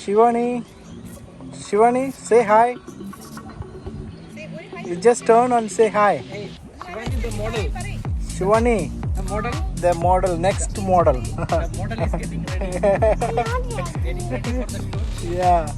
Shivani, Shivani, say hi. You just turn and say hi. Hey, Shivani, the model. Shivani, The model. the model, next model. The model is getting ready. Getting ready for the shoot. Yeah.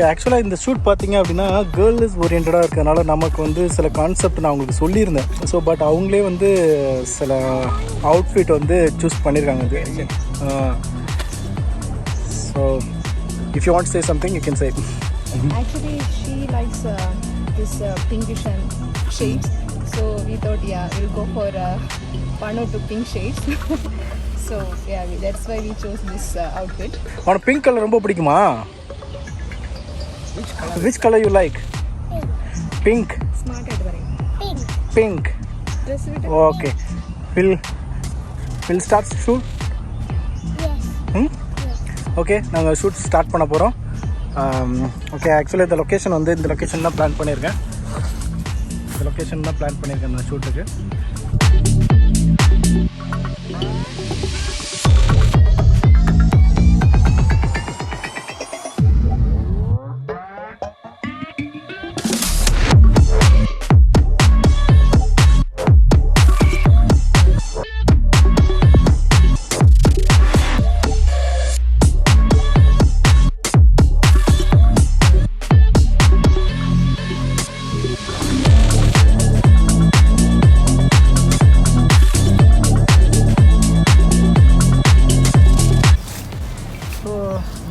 ஆக்சுவலாக இந்த shoot பார்த்தீங்க அப்படின்னா girls ஓரியன்டாக இருக்கிறதுனால நமக்கு வந்து சில concept நான் உங்களுக்கு சொல்லியிருந்தேன். ஸோ பட் அவங்களே வந்து சில அவுட்ஃபிட் வந்து சூஸ் பண்ணியிருக்காங்க. இது so if you want say something you can say. Actually, she likes this pinkish and shades. So we thought, yeah, we'll go for one or two pink shades. So yeah, that's why we chose this outfit. உனக்கு pink colour ரொம்ப பிடிக்குமா? Which color you like? Pink. Smart advertising. Pink. Okay. We'll start shoot. Yes. Okay, நாங்கள் shoot start பண்ண போகிறோம். Okay, actually இந்த location வந்து இந்த location தான் பிளான் பண்ணியிருக்கேன். நான் ஷூட்டுக்கு.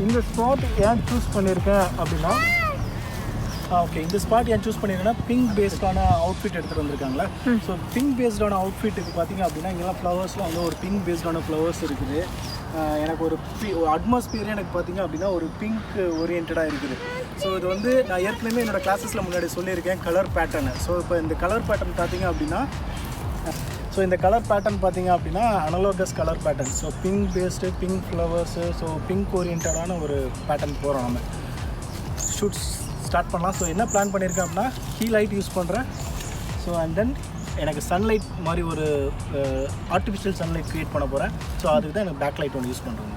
இந்த ஸ்பாட் ஏன் சூஸ் பண்ணியிருக்கேன் அப்படின்னா இந்த ஸ்பாட் ஏன் சூஸ் பண்ணியிருக்கேன்னா பிங்க் பேஸ்டான அவுட்ஃபிட் எடுத்துகிட்டு வந்திருக்காங்களே. ஸோ பிங்க் பேஸ்டான அவுட்ஃபிட்டுக்கு பார்த்தீங்க அப்படின்னா இங்கெல்லாம் ஃப்ளவர்ஸ்லாம் வந்து ஒரு பிங்க் பேஸ்டான ஃப்ளவர்ஸ் இருக்குது. எனக்கு ஒரு அட்மாஸ்பியரே எனக்கு பார்த்தீங்க அப்படின்னா ஒரு பிங்க் ஓரியன்டாக இருக்குது. ஸோ இது வந்து நான் ஏற்கனவே என்னோடய கிளாஸஸில் முன்னாடி சொல்லியிருக்கேன் கலர் பேட்டர்னு. ஸோ இப்போ இந்த கலர் பேட்டர்ன் பார்த்தீங்க அப்படின்னா analogous colour pattern. So pink based, pink flowers, so pink ஓரியன்டான ஒரு பேட்டர்ன் போகிறோம். நம்ம ஷூட்ஸ் ஸ்டார்ட் பண்ணலாம். ஸோ என்ன பிளான் பண்ணியிருக்கேன் அப்படின்னா கீ லைட் யூஸ் பண்ணுறேன். ஸோ அண்ட் தென் எனக்கு சன்லைட் மாதிரி ஒரு ஆர்டிஃபிஷியல் சன்லைட் க்ரியேட் பண்ண போகிறேன். ஸோ அதுக்கு தான் எனக்கு பேக் லைட் ஒன்று யூஸ் பண்ணுறேன்.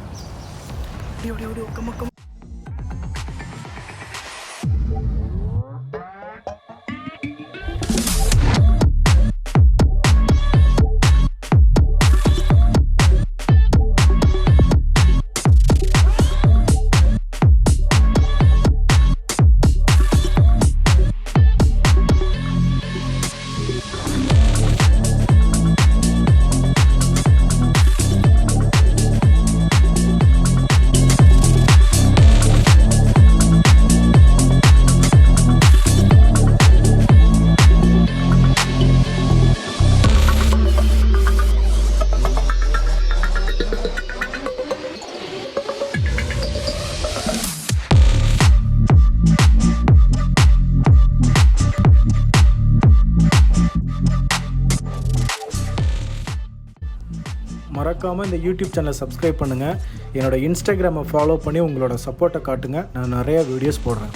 மறக்காமல் இந்த யூடியூப் சேனலை சப்ஸ்கிரைப் பண்ணுங்கள். என்னோடய இன்ஸ்டாகிராமை ஃபாலோ பண்ணி உங்களோட சப்போர்ட்டை காட்டுங்க. நான் நிறையா வீடியோஸ் போடுறேன்.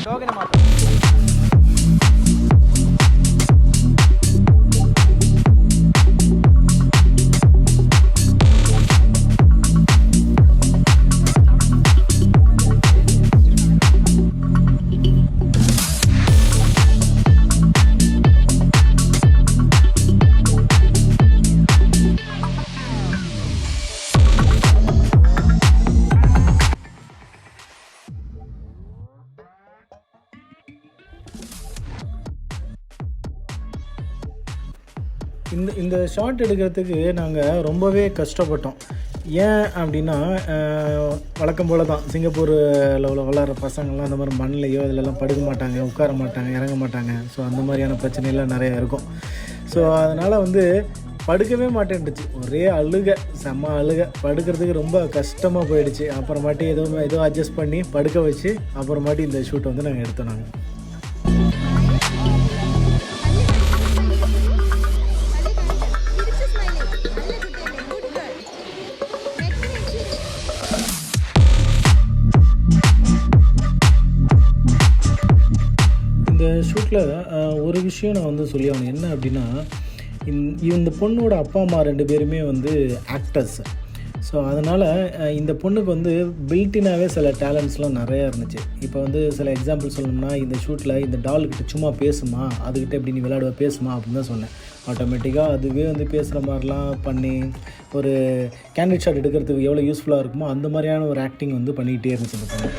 டோக்கனை மாற்றணும். இந்த ஷாட் எடுக்கிறதுக்கு நாங்கள் ரொம்பவே கஷ்டப்பட்டோம். ஏன் அப்படின்னா வழக்கம் போல் தான் சிங்கப்பூரில் விளாட்ற பசங்கள்லாம் அந்த மாதிரி மண்ணிலையோ இதிலெல்லாம் படுக்க மாட்டாங்க, உட்கார மாட்டாங்க, இறங்க மாட்டாங்க. ஸோ அந்த மாதிரியான பிரச்சனைலாம் நிறையா இருக்கும். ஸோ அதனால் வந்து படுக்கவே மாட்டேன்டுச்சு, ஒரே அழுக, செம்ம அழுக, படுக்கிறதுக்கு ரொம்ப கஷ்டமாக போயிடுச்சு. அப்புறமாட்டி ஏதோ அட்ஜஸ்ட் பண்ணி படுக்க வச்சு அப்புறமாட்டி இந்த ஷூட்டை வந்து நாங்கள் எடுத்தோம். நாங்கள் இந்த ஷூட்டில் ஒரு விஷயம் நான் வந்து சொல்லி ஆகணும். என்ன அப்படின்னா, இந்த பொண்ணோட அப்பா அம்மா 2 பேருமே வந்து ஆக்டர்ஸ். ஸோ அதனால் இந்த பொண்ணுக்கு வந்து பில்டினாகவே சில டேலண்ட்ஸ்லாம் நிறையா இருந்துச்சு. இப்போ வந்து சில எக்ஸாம்பிள் சொல்லணும்னா, இந்த ஷூட்டில் இந்த டால்கிட்ட சும்மா பேசுமா, அதுக்கிட்ட எப்படி நீ விளையாடுவா பேசுமா அப்படின்னு தான் சொன்னேன். ஆட்டோமேட்டிக்காக அதுவே வந்து பேசுகிற மாதிரிலாம் பண்ணி ஒரு கேண்டிட் ஷாட் எடுக்கிறதுக்கு எவ்வளோ யூஸ்ஃபுல்லாக இருக்குமோ அந்த மாதிரியான ஒரு ஆக்டிங் வந்து பண்ணிக்கிட்டே இருந்துச்சு இந்த பொண்ணு.